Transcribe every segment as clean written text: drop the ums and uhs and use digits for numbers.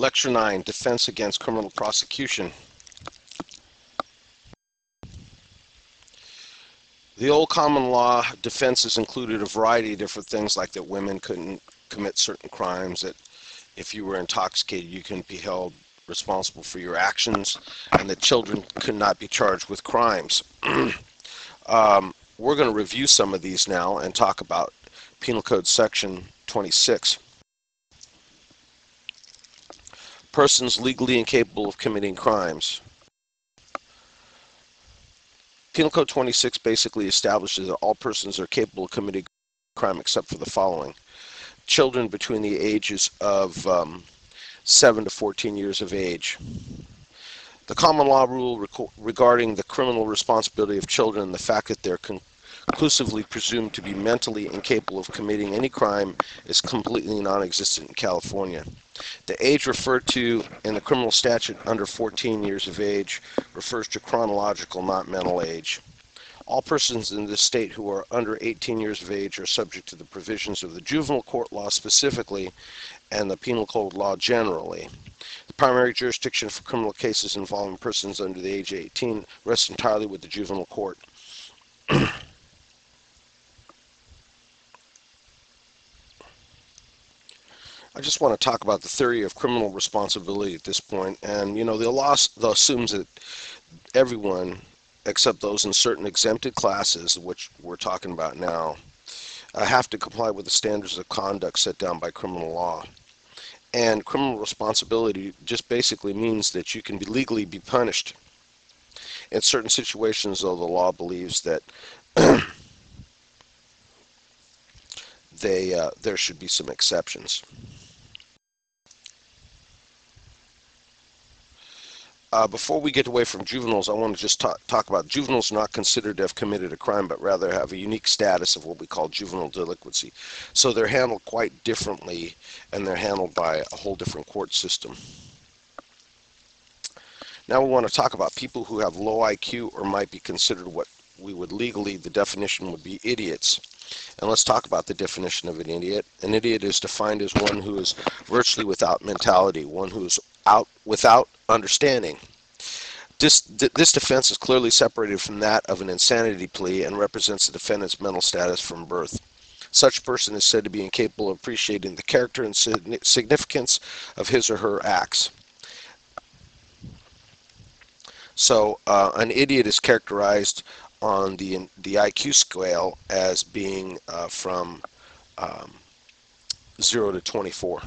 Lecture 9, Defense Against Criminal Prosecution. The old common law defenses included a variety of different things, like that women couldn't commit certain crimes, that if you were intoxicated you couldn't be held responsible for your actions, and that children could not be charged with crimes. We're going to review some of these now and talk about Penal Code Section 26. Persons legally incapable of committing crimes. Penal Code 26 basically establishes that all persons are capable of committing crime except for the following: children between the ages of 7 to 14 years of age. The common law rule regarding the criminal responsibility of children and the fact that they're conclusively presumed to be mentally incapable of committing any crime is completely non-existent in California. The age referred to in the criminal statute, under 14 years of age, refers to chronological, not mental age. All persons in this state who are under 18 years of age are subject to the provisions of the juvenile court law specifically and the penal code law generally. The primary jurisdiction for criminal cases involving persons under the age of 18 rests entirely with the juvenile court. I just want to talk about the theory of criminal responsibility at this point. And, you know, the law assumes that everyone, except those in certain exempted classes, which we're talking about now, have to comply with the standards of conduct set down by criminal law. And criminal responsibility just basically means that you can legally be punished in certain situations, though the law believes that there should be some exceptions. Before we get away from juveniles, I want to just talk about juveniles not considered to have committed a crime, but rather have a unique status of what we call juvenile delinquency. So they're handled quite differently, and they're handled by a whole different court system. Now we want to talk about people who have low IQ or might be considered what we would legally, the definition would be idiots. And let's talk about the definition of an idiot. An idiot is defined as one who is virtually without mentality, one who is without understanding. This defense is clearly separated from that of an insanity plea and represents the defendant's mental status from birth. Such a person is said to be incapable of appreciating the character and significance of his or her acts. So an idiot is characterized on the IQ scale as being from 0 to 24.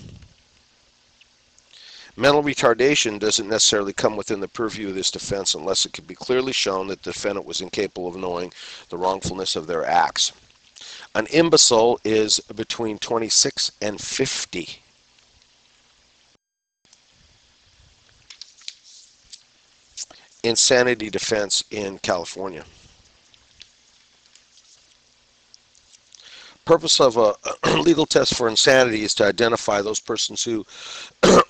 Mental retardation doesn't necessarily come within the purview of this defense unless it can be clearly shown that the defendant was incapable of knowing the wrongfulness of their acts. An imbecile is between 26 and 50. Insanity defense in California. Purpose of a legal test for insanity is to identify those persons who,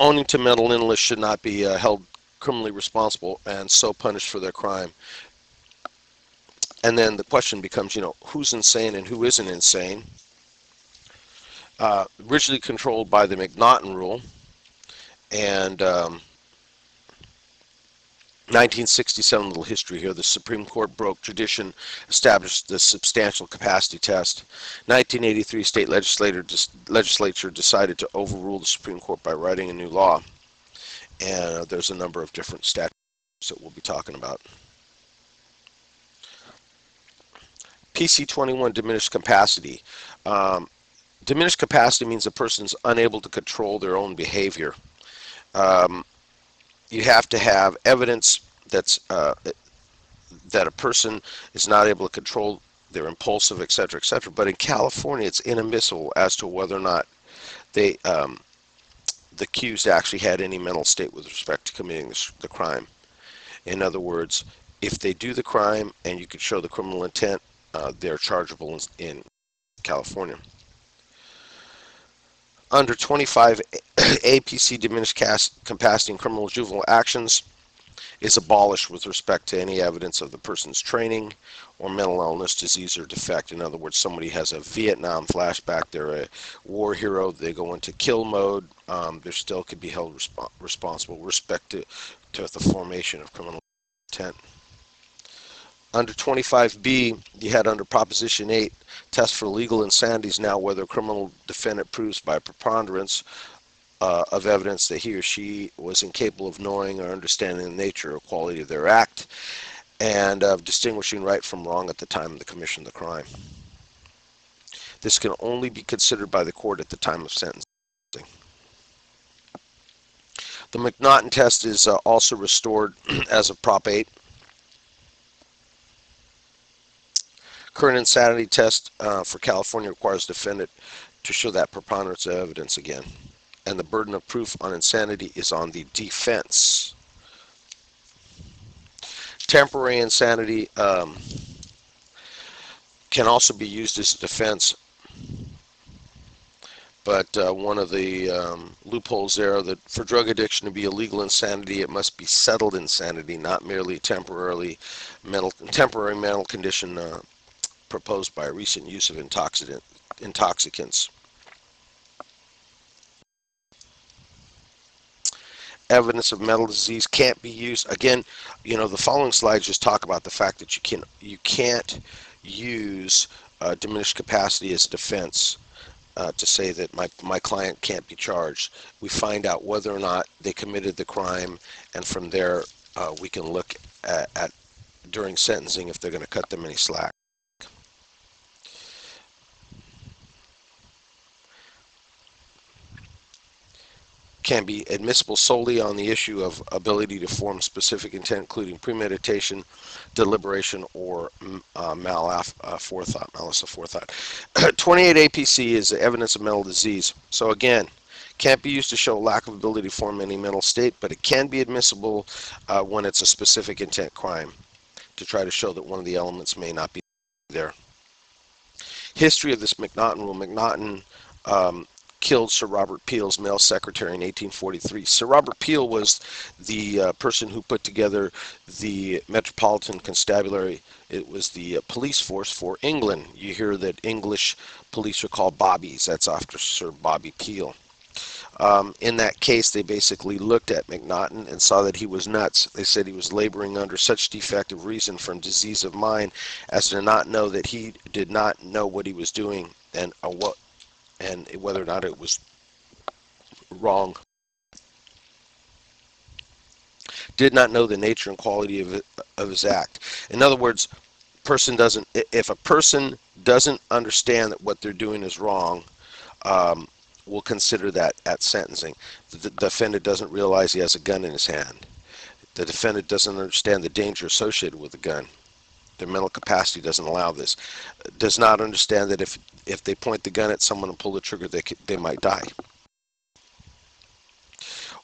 owing to mental illness, should not be held criminally responsible and so punished for their crime. And then the question becomes, you know, who's insane and who isn't insane? Originally controlled by the McNaughton rule, and 1967, little history here. The Supreme Court broke tradition, established the substantial capacity test. 1983, state legislature decided to overrule the Supreme Court by writing a new law. And there's a number of different statutes that we'll be talking about. PC 21, diminished capacity. Diminished capacity means a person's unable to control their own behavior. You have to have evidence that's that a person is not able to control their impulsive, etc., etc. But in California, it's inadmissible as to whether or not the accused actually had any mental state with respect to committing the crime. In other words, if they do the crime and you could show the criminal intent, they're chargeable in California. Under 25 APC diminished capacity in criminal juvenile actions, is abolished with respect to any evidence of the person's training or mental illness, disease, or defect. In other words, somebody has a Vietnam flashback, they're a war hero, they go into kill mode, they still could be held responsible with respect to the formation of criminal intent. Under 25B, you had under Proposition 8, test for legal insanity is now whether a criminal defendant proves by preponderance of evidence that he or she was incapable of knowing or understanding the nature or quality of their act, and of distinguishing right from wrong at the time of the commission of the crime. This can only be considered by the court at the time of sentencing. The McNaughton test is also restored as of Prop 8. Current insanity test for California requires defendant to show that preponderance of evidence again, and the burden of proof on insanity is on the defense. Temporary insanity can also be used as a defense, but one of the loopholes there, that for drug addiction to be a legal insanity, it must be settled insanity, not merely temporary mental condition proposed by recent use of intoxicants. Evidence of mental disease can't be used. Again, the following slides just talk about the fact that you can't use diminished capacity as a defense to say that my client can't be charged. We find out whether or not they committed the crime, and from there we can look at during sentencing if they're going to cut them any slack. Can be admissible solely on the issue of ability to form specific intent, including premeditation, deliberation, or malice aforethought. 28 APC is the evidence of mental disease. So again, can't be used to show lack of ability to form any mental state, but it can be admissible when it's a specific intent crime, to try to show that one of the elements may not be there. History of this McNaughton rule. McNaughton killed Sir Robert Peel's male secretary in 1843. Sir Robert Peel was the person who put together the Metropolitan Constabulary. It was the police force for England. You hear that English police are called bobbies. That's after Sir Bobby Peel. In that case, they basically looked at McNaughton and saw that he was nuts. They said he was laboring under such defective reason from disease of mind as to not know that he did not know what he was doing and whether or not it was wrong. Did not know the nature and quality of his act. In other words, if a person doesn't understand that what they're doing is wrong, we'll consider that at sentencing. The defendant doesn't realize he has a gun in his hand. The defendant doesn't understand the danger associated with the gun. Their mental capacity doesn't allow this. Does not understand that if they point the gun at someone and pull the trigger, they might die.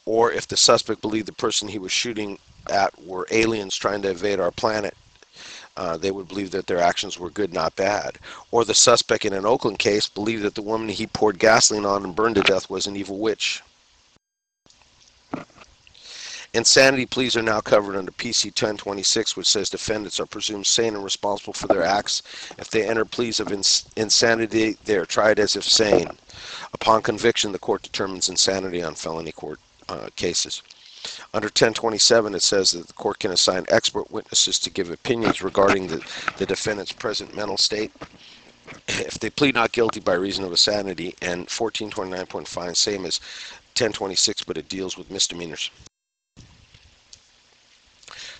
Or if the suspect believed the person he was shooting at were aliens trying to invade our planet, they would believe that their actions were good, not bad. Or the suspect in an Oakland case believed that the woman he poured gasoline on and burned to death was an evil witch. Insanity pleas are now covered under PC 1026, which says defendants are presumed sane and responsible for their acts. If they enter pleas of insanity, they are tried as if sane. Upon conviction, the court determines insanity on felony court cases. Under 1027, it says that the court can assign expert witnesses to give opinions regarding the defendant's present mental state if they plead not guilty by reason of insanity, and 1429.5, same as 1026, but it deals with misdemeanors.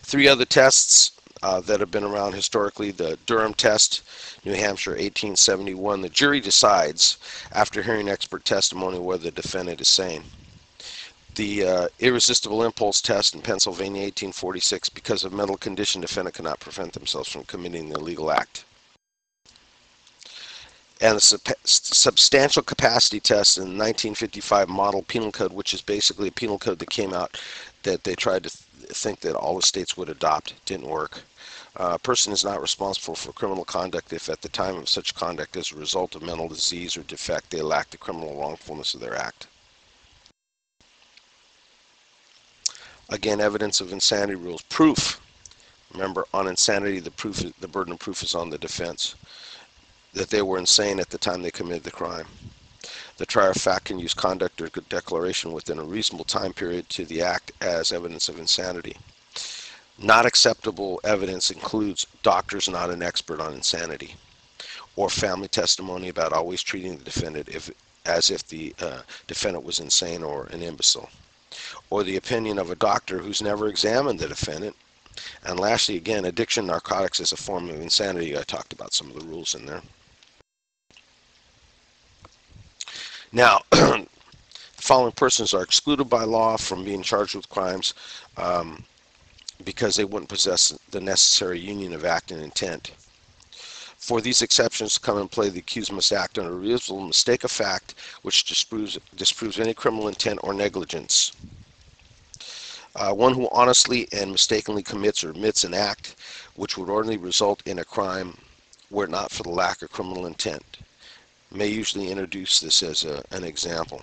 Three other tests that have been around historically: the Durham test, New Hampshire, 1871. The jury decides, after hearing expert testimony, whether the defendant is sane. The irresistible impulse test in Pennsylvania, 1846. Because of mental condition, defendant cannot prevent themselves from committing the illegal act. And the substantial capacity test in the 1955 model penal code, which is basically a penal code that came out that they tried to think that all the states would adopt. Didn't work. A person is not responsible for criminal conduct if at the time of such conduct as a result of mental disease or defect they lack the criminal wrongfulness of their act. Again, evidence of insanity rules. Proof. Remember, on insanity, the burden of proof is on the defense, that they were insane at the time they committed the crime. The trier of fact can use conduct or declaration within a reasonable time period to the act as evidence of insanity. Not acceptable evidence includes doctors not an expert on insanity, or family testimony about always treating the defendant as if the defendant was insane or an imbecile, or the opinion of a doctor who's never examined the defendant. And lastly, again, addiction to narcotics is a form of insanity. I talked about some of the rules in there. Now, the following persons are excluded by law from being charged with crimes because they wouldn't possess the necessary union of act and intent. For these exceptions to come in play, the accused must act under a reasonable mistake of fact which disproves any criminal intent or negligence. One who honestly and mistakenly commits or admits an act which would ordinarily result in a crime were it not for the lack of criminal intent may usually introduce this as an example.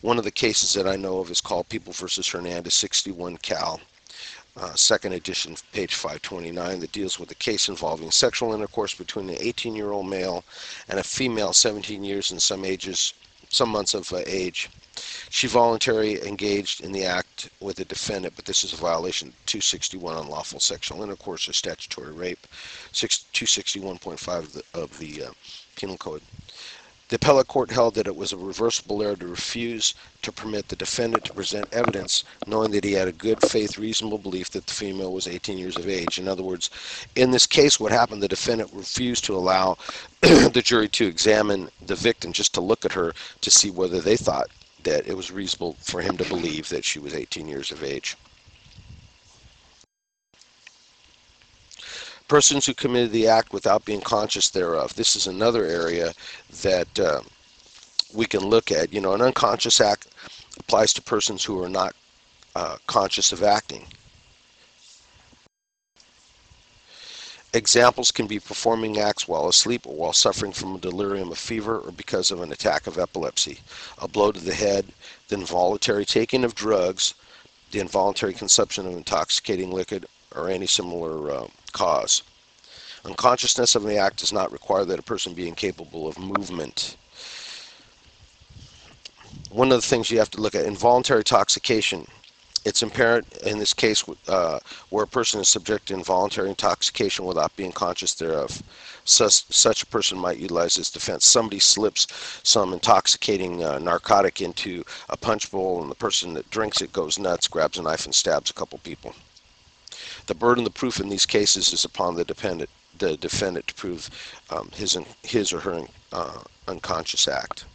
One of the cases that I know of is called People v. Hernandez, 61 Cal. Second edition, page 529, that deals with a case involving sexual intercourse between an 18-year-old male and a female 17 years and some months of age. She voluntarily engaged in the act with the defendant, but this is a violation of 261, unlawful sexual intercourse, or statutory rape, 261.5 of the Penal Code. The appellate court held that it was a reversible error to refuse to permit the defendant to present evidence knowing that he had a good faith, reasonable belief that the female was 18 years of age. In other words, in this case, what happened, the defendant refused to allow the jury to examine the victim, just to look at her to see whether they thought that it was reasonable for him to believe that she was 18 years of age. Persons who committed the act without being conscious thereof. This is another area that we can look at. You know, an unconscious act applies to persons who are not conscious of acting. Examples can be performing acts while asleep or while suffering from a delirium of fever or because of an attack of epilepsy, a blow to the head, the involuntary taking of drugs, the involuntary consumption of intoxicating liquid, or any similar cause. Unconsciousness of the act does not require that a person be incapable of movement. One of the things you have to look at, involuntary intoxication. It's apparent in this case where a person is subject to involuntary intoxication without being conscious thereof. Such a person might utilize this defense. Somebody slips some intoxicating narcotic into a punch bowl, and the person that drinks it goes nuts, grabs a knife, and stabs a couple people. The burden of proof in these cases is upon the defendant to prove his or her unconscious act.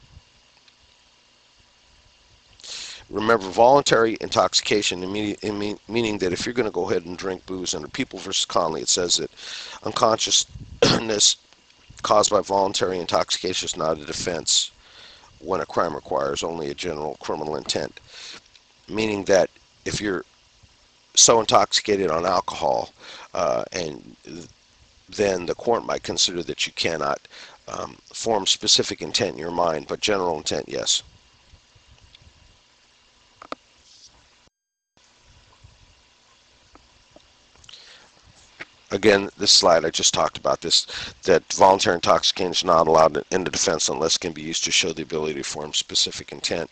Remember, voluntary intoxication, meaning that if you're going to go ahead and drink booze, under People v. Conley, it says that unconsciousness caused by voluntary intoxication is not a defense when a crime requires only a general criminal intent. Meaning that if you're so intoxicated on alcohol, and then the court might consider that you cannot form specific intent in your mind, but general intent, yes. Again, this slide, I just talked about this, that voluntary intoxication is not allowed in the defense unless it can be used to show the ability to form specific intent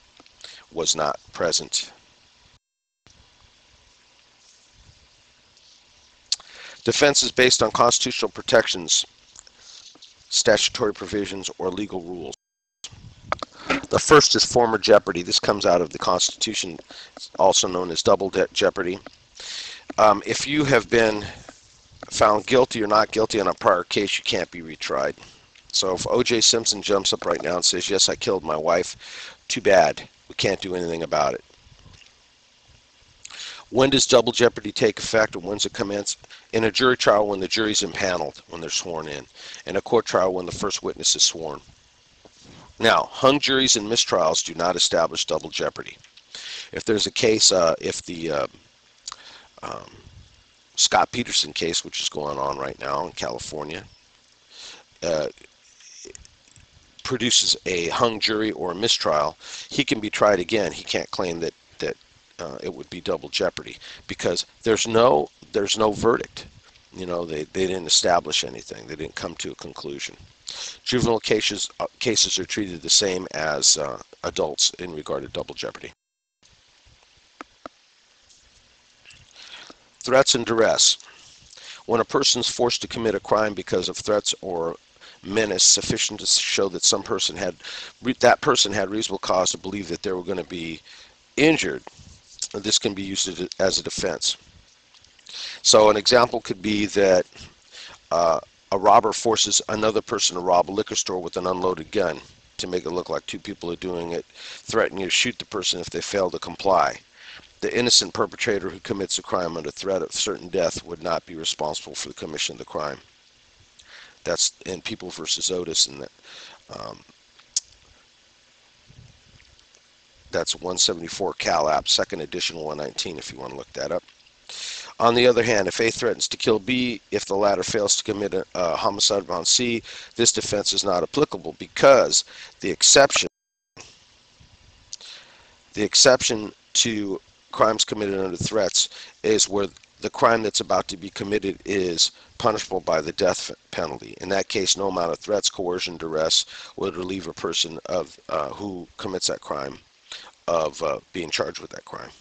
was not present. Defense is based on constitutional protections, statutory provisions, or legal rules. The first is former jeopardy. This comes out of the Constitution, also known as double jeopardy. If you have been found guilty or not guilty on a prior case, you can't be retried. So if O.J. Simpson jumps up right now and says, yes, I killed my wife, too bad. We can't do anything about it. When does double jeopardy take effect, and when does it commence? In a jury trial, when the jury's impaneled, when they're sworn in. In a court trial, when the first witness is sworn. Now, hung juries and mistrials do not establish double jeopardy. If there's a case, if the Scott Peterson case, which is going on right now in California, produces a hung jury or a mistrial, he can be tried again. He can't claim that it would be double jeopardy, because there's no verdict. You know, they didn't establish anything. They didn't come to a conclusion. Juvenile cases are treated the same as adults in regard to double jeopardy. Threats and duress. When a person is forced to commit a crime because of threats or menace sufficient to show that that person had reasonable cause to believe that they were going to be injured, this can be used as a defense. So an example could be that a robber forces another person to rob a liquor store with an unloaded gun to make it look like two people are doing it, threatening to shoot the person if they fail to comply. The innocent perpetrator who commits a crime under threat of certain death would not be responsible for the commission of the crime. That's in People versus Otis, and that's 174 Cal App, 2nd edition, 119, if you want to look that up. On the other hand, if A threatens to kill B, if the latter fails to commit a homicide upon C, this defense is not applicable, because the exception to crimes committed under threats is where the crime that's about to be committed is punishable by the death penalty. In that case, no amount of threats, coercion, duress would relieve a person of who commits that crime of being charged with that crime.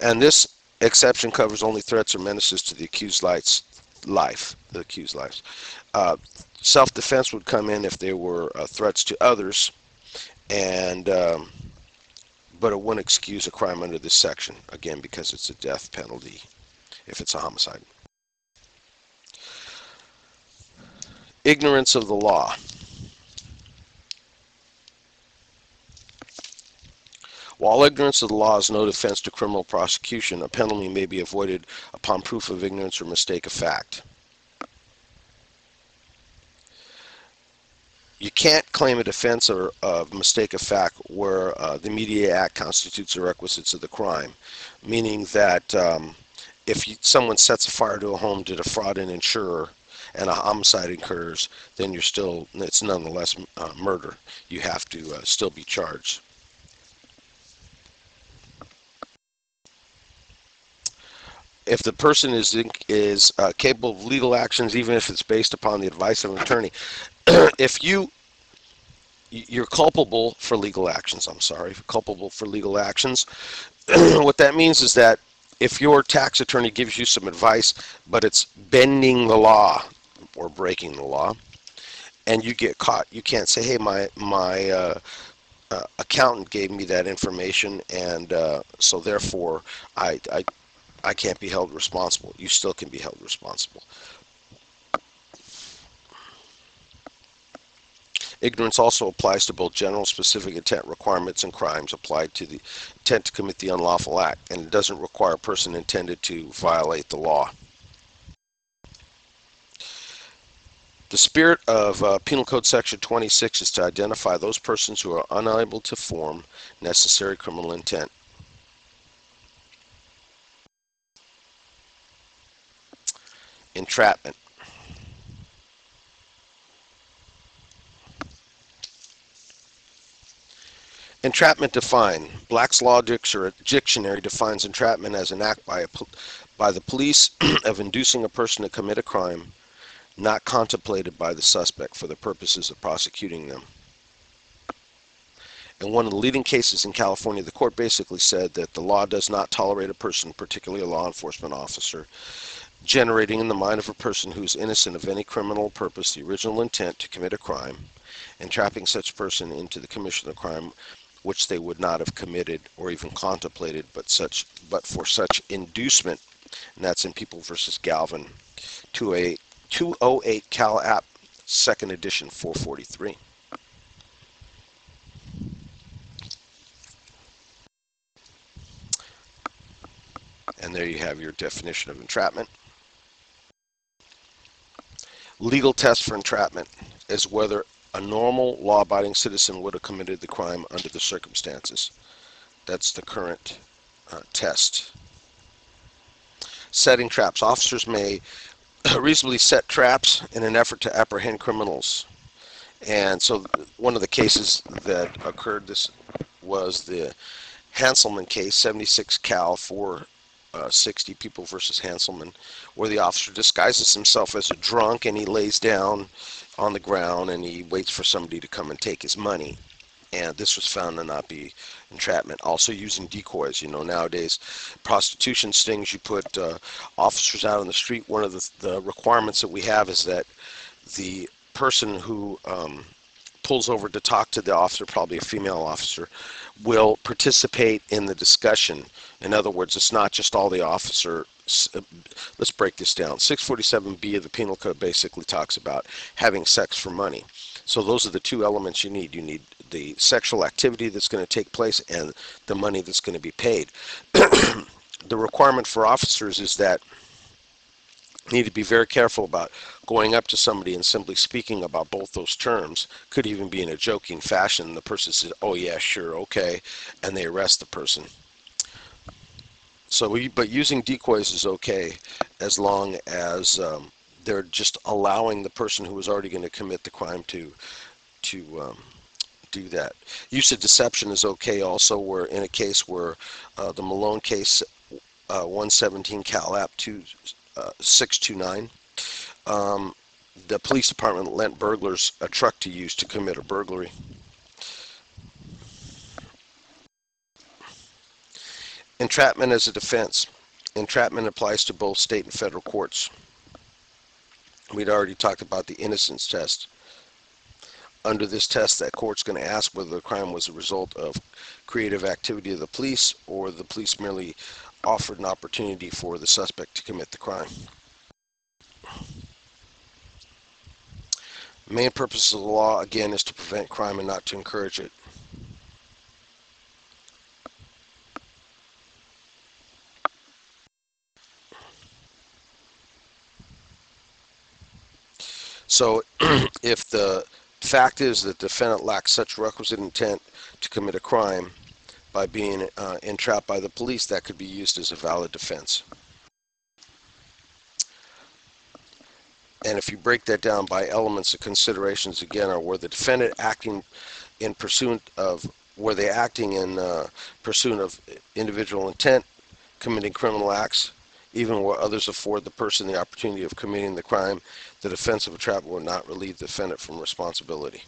And this exception covers only threats or menaces to the accused life. Self-defense would come in if there were threats to others, and but it wouldn't excuse a crime under this section, again, because it's a death penalty if it's a homicide. Ignorance of the law. While ignorance of the law is no defense to criminal prosecution, a penalty may be avoided upon proof of ignorance or mistake of fact. You can't claim a defense of mistake of fact where the Media Act constitutes the requisites of the crime, meaning that if someone sets a fire to a home to defraud an insurer and a homicide occurs, then it's nonetheless murder. You have to still be charged. If the person is capable of legal actions, even if it's based upon the advice of an attorney, if you're culpable for legal actions, what that means is that if your tax attorney gives you some advice, but it's bending the law or breaking the law, and you get caught, you can't say, hey, my accountant gave me that information, and so therefore I can't be held responsible. You still can be held responsible. Ignorance also applies to both general specific intent requirements and crimes applied to the intent to commit the unlawful act, and it doesn't require a person intended to violate the law. The spirit of Penal Code Section 26 is to identify those persons who are unable to form necessary criminal intent. Entrapment. Entrapment defined. Black's Law Dictionary defines entrapment as an act by the police of inducing a person to commit a crime not contemplated by the suspect for the purposes of prosecuting them. In one of the leading cases in California, the court basically said that the law does not tolerate a person, particularly a law enforcement officer, generating in the mind of a person who is innocent of any criminal purpose the original intent to commit a crime, and trapping such person into the commission of a crime which they would not have committed or even contemplated, but for such inducement. And that's in People versus Galvin, 208 Cal App, 2nd edition, 443. And there you have your definition of entrapment. Legal test for entrapment is whether a normal law-abiding citizen would have committed the crime under the circumstances. That's the current test. Setting traps. Officers may reasonably set traps in an effort to apprehend criminals. And so one of the cases that occurred, this was the Hanselman case, 76 Cal 460 People versus Hanselman, where the officer disguises himself as a drunk and he lays down on the ground and he waits for somebody to come and take his money. And this was found to not be entrapment. Also using decoys. Nowadays, prostitution stings, you put officers out on the street. One of the requirements that we have is that the person who pulls over to talk to the officer, probably a female officer, will participate in the discussion. In other words, it's not just all the officer. Let's break this down. 647B of the Penal Code basically talks about having sex for money. So those are the two elements you need. You need the sexual activity that's going to take place and the money that's going to be paid. The requirement for officers is that you need to be very careful about going up to somebody and simply speaking about both those terms. Could even be in a joking fashion. The person says, oh yeah, sure, okay, and they arrest the person. So, but using decoys is okay as long as they're just allowing the person who is already going to commit the crime to do that. Use of deception is okay also, where in a case where the Malone case, 117 Cal App 629, the police department lent burglars a truck to use to commit a burglary. Entrapment as a defense. Entrapment applies to both state and federal courts. We'd already talked about the innocence test. Under this test, that court's going to ask whether the crime was a result of creative activity of the police or the police merely offered an opportunity for the suspect to commit the crime. The main purpose of the law, again, is to prevent crime and not to encourage it. So if the fact is that the defendant lacks such requisite intent to commit a crime by being entrapped by the police, that could be used as a valid defense. And if you break that down by elements of considerations, again, are where the defendant acting in pursuit of, were they acting in pursuit of individual intent, committing criminal acts, even where others afford the person the opportunity of committing the crime, the defense of entrapment will not relieve the defendant from responsibility.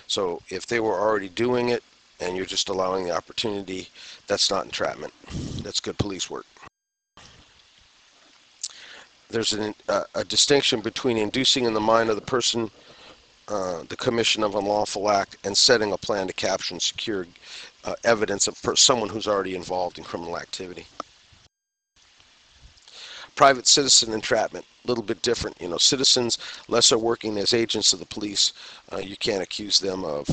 So if they were already doing it and you're just allowing the opportunity, that's not entrapment. That's good police work. There's a distinction between inducing in the mind of the person the commission of an unlawful act and setting a plan to capture and secure evidence of someone who's already involved in criminal activity. Private citizen entrapment, a little bit different. Citizens, unless they're working as agents of the police, you can't accuse them of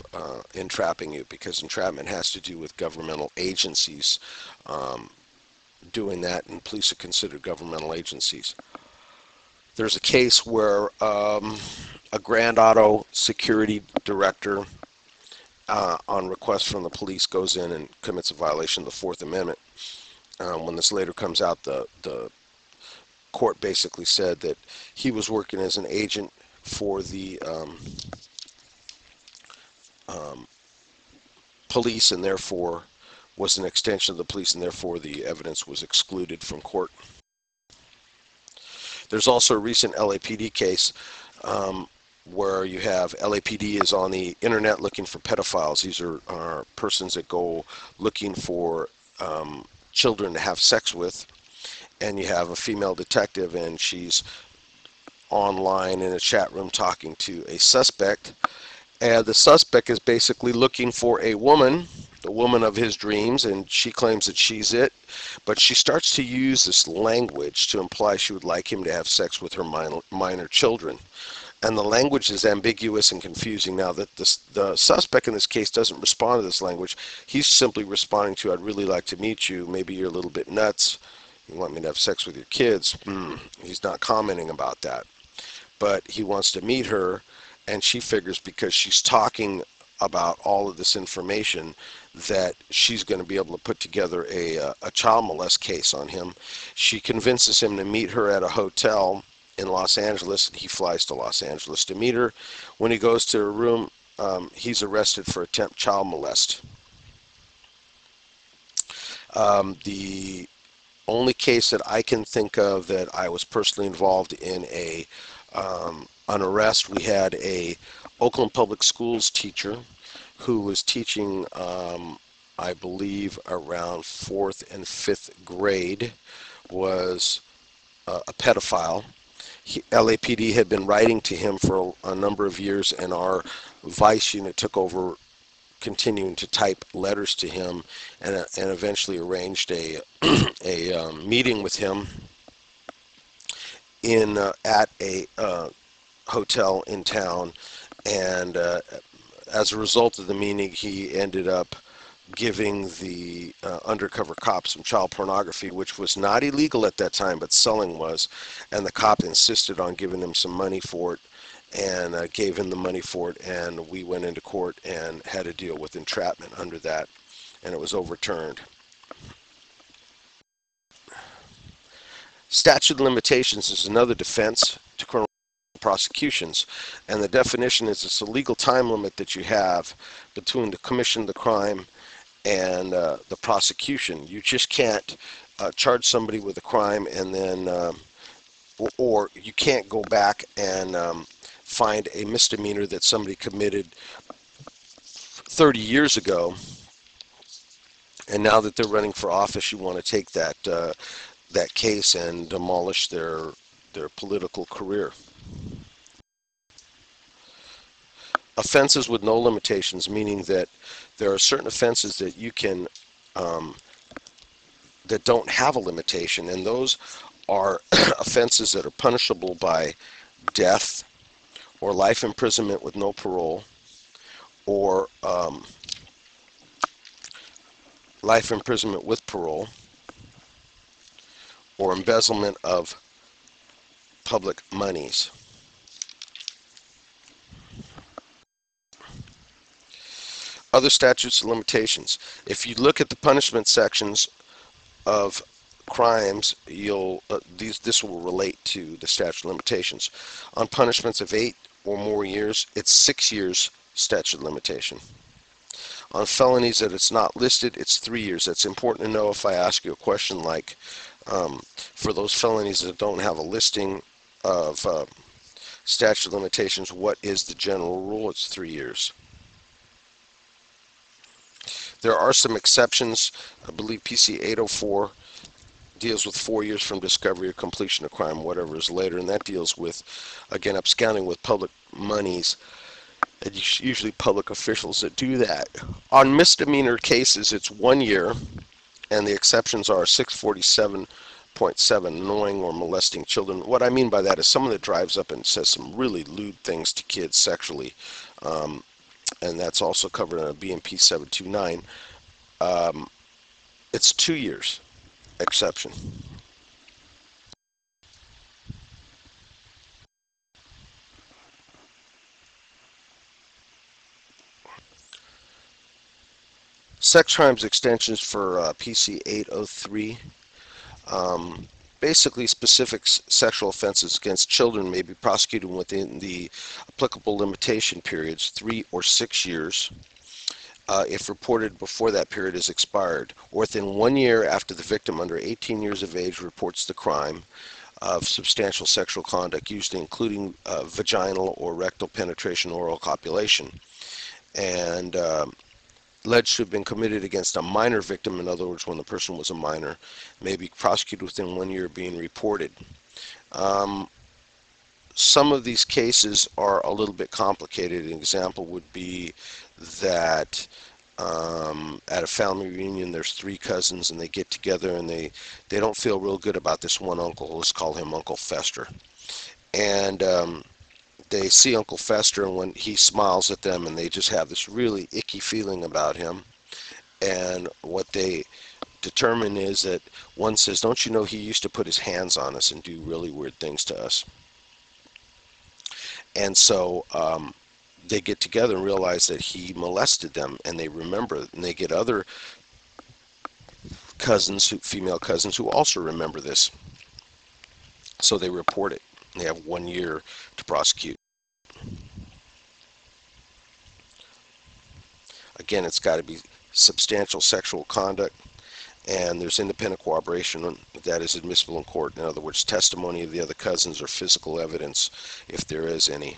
entrapping you, because entrapment has to do with governmental agencies doing that, and police are considered governmental agencies. There's a case where a Grand Auto security director, on request from the police, goes in and commits a violation of the Fourth Amendment. When this later comes out, the court basically said that he was working as an agent for the police and therefore was an extension of the police, and therefore the evidence was excluded from court. There's also a recent LAPD case where you have LAPD is on the internet looking for pedophiles. These are persons that go looking for children to have sex with, and you have a female detective and she's online in a chat room talking to a suspect, and the suspect is basically looking for a woman, the woman of his dreams, and she claims that she's it, but she starts to use this language to imply she would like him to have sex with her minor children. And the language is ambiguous and confusing. Now, that the suspect in this case doesn't respond to this language. He's simply responding to, I'd really like to meet you. Maybe you're a little bit nuts. You want me to have sex with your kids? He's not commenting about that. But he wants to meet her, and she figures because she's talking about all of this information that she's going to be able to put together a child molest case on him. She convinces him to meet her at a hotel in Los Angeles, and he flies to Los Angeles to meet her. When he goes to her room, he's arrested for attempt child molest. The only case that I can think of that I was personally involved in an arrest, we had a Oakland Public Schools teacher who was teaching, I believe, around 4th and 5th grade, was a pedophile. LAPD had been writing to him for a number of years, and our vice unit took over continuing to type letters to him, and eventually arranged a meeting with him in at a hotel in town. And as a result of the meeting, he ended up giving the undercover cop some child pornography, which was not illegal at that time, but selling was. And the cop insisted on giving him some money for it, and gave him the money for it, and we went into court and had to deal with entrapment under that, and it was overturned. Statute of limitations is another defense to criminal prosecutions, and the definition is it's a legal time limit that you have between the commission of the crime and the prosecution. You just can't charge somebody with a crime and then, or you can't go back and find a misdemeanor that somebody committed 30 years ago, and now that they're running for office, you want to take that that case and demolish their political career. Offenses with no limitations, meaning that there are certain offenses that you can that don't have a limitation, and those are offenses that are punishable by death or life imprisonment with no parole, or life imprisonment with parole, or embezzlement of public monies. Other statutes of limitations. If you look at the punishment sections of crimes, this will relate to the statute of limitations. On punishments of 8 or more years, it's 6 years statute of limitation. On felonies that it's not listed, it's 3 years. That's important to know if I ask you a question like, for those felonies that don't have a listing of statute of limitations, what is the general rule? It's 3 years. There are some exceptions. I believe PC 804 deals with 4 years from discovery or completion of crime, whatever is later, and that deals with, again, absconding with public monies. It's usually public officials that do that. On misdemeanor cases, it's 1 year, and the exceptions are 647.7, annoying or molesting children. What I mean by that is someone that drives up and says some really lewd things to kids sexually, and that's also covered in a BMP 729. It's 2 years exception. Sex crimes extensions for PC 803. Basically, specific sexual offenses against children may be prosecuted within the applicable limitation periods, 3 or 6 years, if reported before that period is expired, or within 1 year after the victim under 18 years of age reports the crime of substantial sexual conduct, usually including vaginal or rectal penetration, oral copulation, and alleged to have been committed against a minor victim, in other words, when the person was a minor, may be prosecuted within 1 year of being reported. Some of these cases are a little bit complicated. An example would be that at a family reunion, there's 3 cousins, and they get together, and they don't feel real good about this one uncle. Let's call him Uncle Fester. And they see Uncle Fester, and when he smiles at them, and they just have this really icky feeling about him. And what they determine is that one says, "Don't you know he used to put his hands on us and do really weird things to us?" And so they get together and realize that he molested them, and they remember, and they get other cousins, female cousins, who also remember this. So they report it. They have 1 year to prosecute. Again, it's got to be substantial sexual conduct, and there's independent corroboration that is admissible in court. In other words, testimony of the other cousins or physical evidence, if there is any.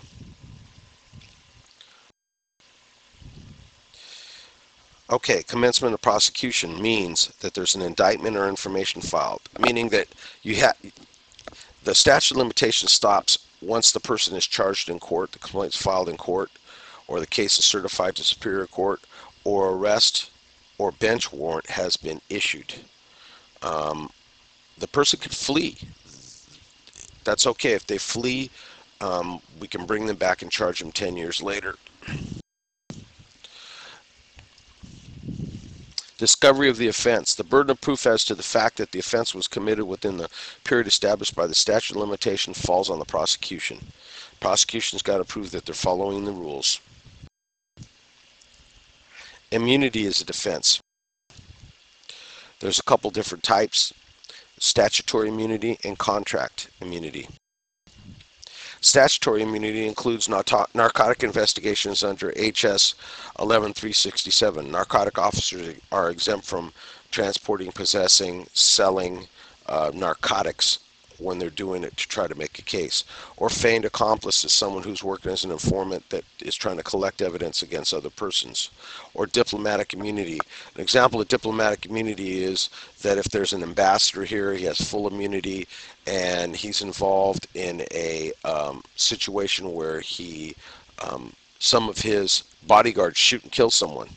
Okay, commencement of prosecution means that there's an indictment or information filed, meaning that the statute of limitations stops once the person is charged in court, the complaint is filed in court, or the case is certified to Superior Court, or arrest or bench warrant has been issued. The person could flee. That's okay. If they flee, we can bring them back and charge them 10 years later. Discovery of the offense. The burden of proof as to the fact that the offense was committed within the period established by the statute of limitation falls on the prosecution. Prosecution's got to prove that they're following the rules. Immunity is a defense. There's a couple different types: statutory immunity and contract immunity. Statutory immunity includes narcotic investigations under HS 11367. Narcotic officers are exempt from transporting, possessing, selling narcotics when they're doing it to try to make a case. Or feigned accomplice is someone who's working as an informant that is trying to collect evidence against other persons. Or diplomatic immunity. An example of diplomatic immunity is that if there's an ambassador here, he has full immunity, and he's involved in a situation where some of his bodyguards shoot and kill someone.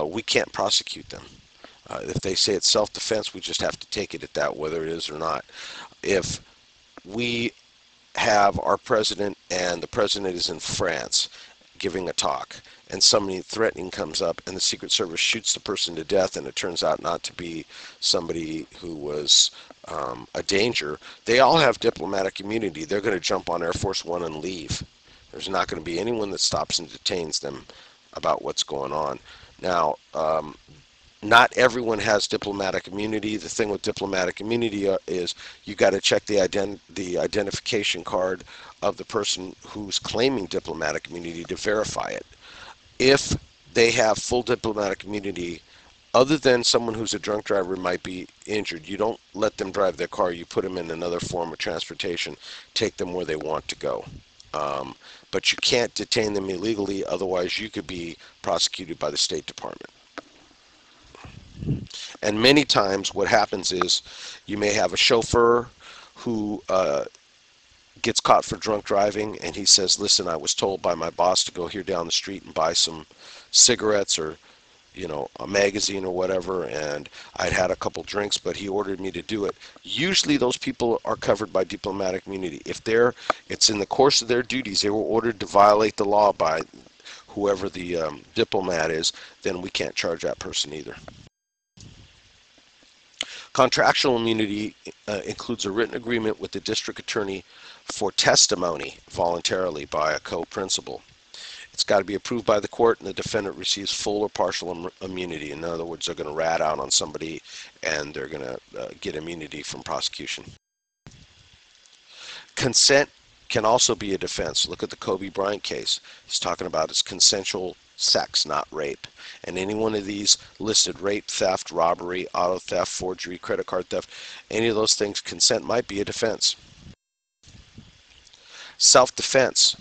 We can't prosecute them. If they say it's self-defense, we just have to take it at that, whether it is or not. If we have our president and the president is in France giving a talk, and somebody threatening comes up and the Secret Service shoots the person to death, and it turns out not to be somebody who was a danger, they all have diplomatic immunity. They're going to jump on Air Force One and leave. There's not going to be anyone that stops and detains them about what's going on. Now, not everyone has diplomatic immunity. The thing with diplomatic immunity is you got to check the identification card of the person who's claiming diplomatic immunity to verify it. If they have full diplomatic immunity, other than someone who's a drunk driver might be injured, you don't let them drive their car. You put them in another form of transportation, take them where they want to go. But you can't detain them illegally, otherwise you could be prosecuted by the State Department. And many times what happens is you may have a chauffeur who gets caught for drunk driving, and he says, listen, I was told by my boss to go here down the street and buy some cigarettes or a magazine or whatever, and I'd had a couple drinks, but he ordered me to do it. Usually those people are covered by diplomatic immunity. If it's in the course of their duties, they were ordered to violate the law by whoever the diplomat is, then we can't charge that person either. Contractual immunity includes a written agreement with the district attorney for testimony voluntarily by a co-principal. It's got to be approved by the court, and the defendant receives full or partial immunity. In other words, they're going to rat out on somebody, and they're going to get immunity from prosecution. Consent can also be a defense. Look at the Kobe Bryant case. He's talking about his consensual sex, not rape. And any one of these listed: rape, theft, robbery, auto theft, forgery, credit card theft, any of those things, consent might be a defense. Self-defense.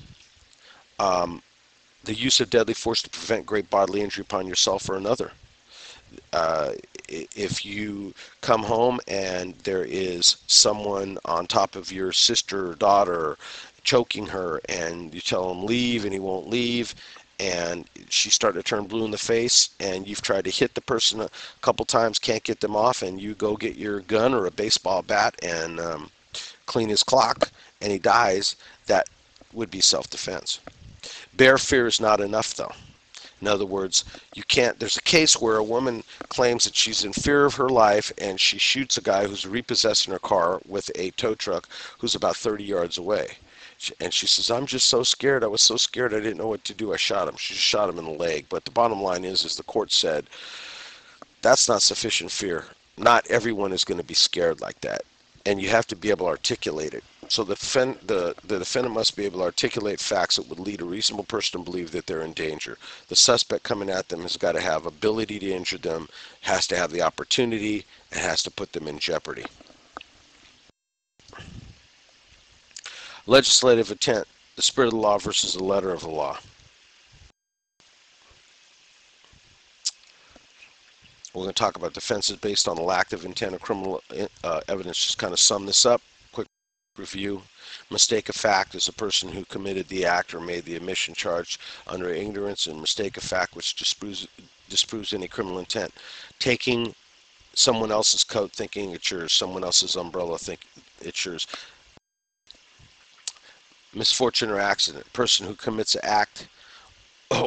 The use of deadly force to prevent great bodily injury upon yourself or another. If you come home and there is someone on top of your sister or daughter choking her, and you tell him leave and he won't leave, and she's starting to turn blue in the face, and you've tried to hit the person a couple times, can't get them off, and you go get your gun or a baseball bat and clean his clock, and he dies, that would be self-defense. Bare fear is not enough, though. In other words, you can't. There's a case where a woman claims that she's in fear of her life, and she shoots a guy who's repossessing her car with a tow truck who's about 30 yards away. And she says, I'm just so scared. I was so scared I didn't know what to do. I shot him. She just shot him in the leg. But the bottom line is the court said, that's not sufficient fear. Not everyone is going to be scared like that. And you have to be able to articulate it. So the defendant must be able to articulate facts that would lead a reasonable person to believe that they're in danger. The suspect coming at them has got to have ability to injure them, has to have the opportunity, and has to put them in jeopardy. Legislative intent, the spirit of the law versus the letter of the law. We're going to talk about defenses based on the lack of intent of criminal evidence. Just kind of sum this up. Quick review. Mistake of fact is a person who committed the act or made the omission charged under ignorance, and mistake of fact which disproves any criminal intent. Taking someone else's coat thinking it's yours, someone else's umbrella thinking it's yours. Misfortune or accident, person who commits an act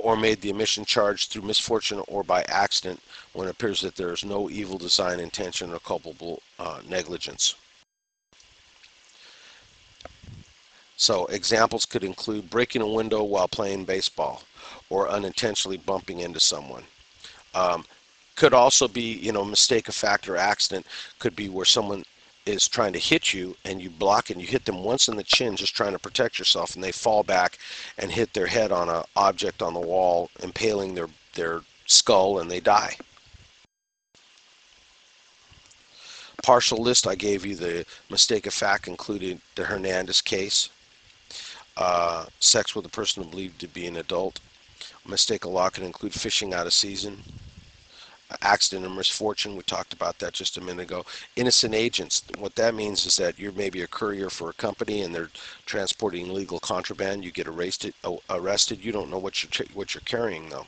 or made the omission charge through misfortune or by accident when it appears that there is no evil design, intention, or culpable negligence. So examples could include breaking a window while playing baseball or unintentionally bumping into someone. Could also be, mistake of fact or accident could be where someone is trying to hit you and you block and you hit them once in the chin just trying to protect yourself, and they fall back and hit their head on an object on the wall, impaling their skull, and they die. Partial list I gave you. The mistake of fact included the Hernandez case, sex with a person believed to be an adult. Mistake of law can include fishing out of season. Accident and misfortune, we talked about that just a minute ago. Innocent agents, what that means is that you're maybe a courier for a company and they're transporting illegal contraband. You get arrested. You don't know what you're carrying though.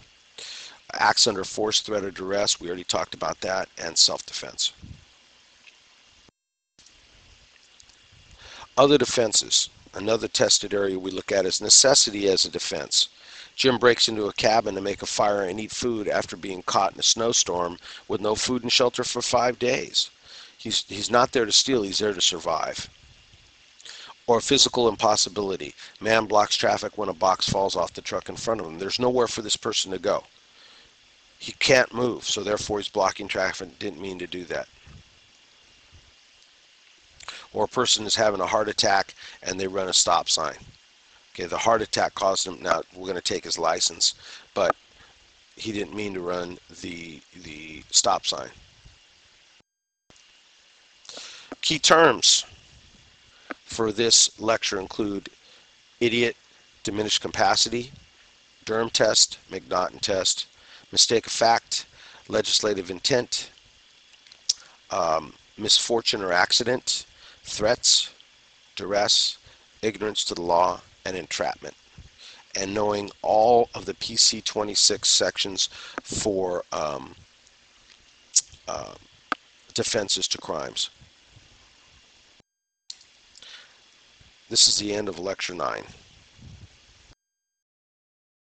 Acts under force, threat, or duress, we already talked about that, and self-defense. Other defenses. Another tested area we look at is necessity as a defense. Jim breaks into a cabin to make a fire and eat food after being caught in a snowstorm with no food and shelter for 5 days. He's not there to steal, he's there to survive. Or physical impossibility. Man blocks traffic when a box falls off the truck in front of him. There's nowhere for this person to go. He can't move, so therefore he's blocking traffic. Didn't mean to do that. Or a person is having a heart attack and they run a stop sign. Okay, the heart attack caused him, now we're going to take his license, but he didn't mean to run the stop sign. Key terms for this lecture include idiot, diminished capacity, Durham test, McNaughton test, mistake of fact, legislative intent, misfortune or accident, threats, duress, ignorance to the law, and entrapment. And knowing all of the PC 26 sections for defenses to crimes. This is the end of Lecture 9.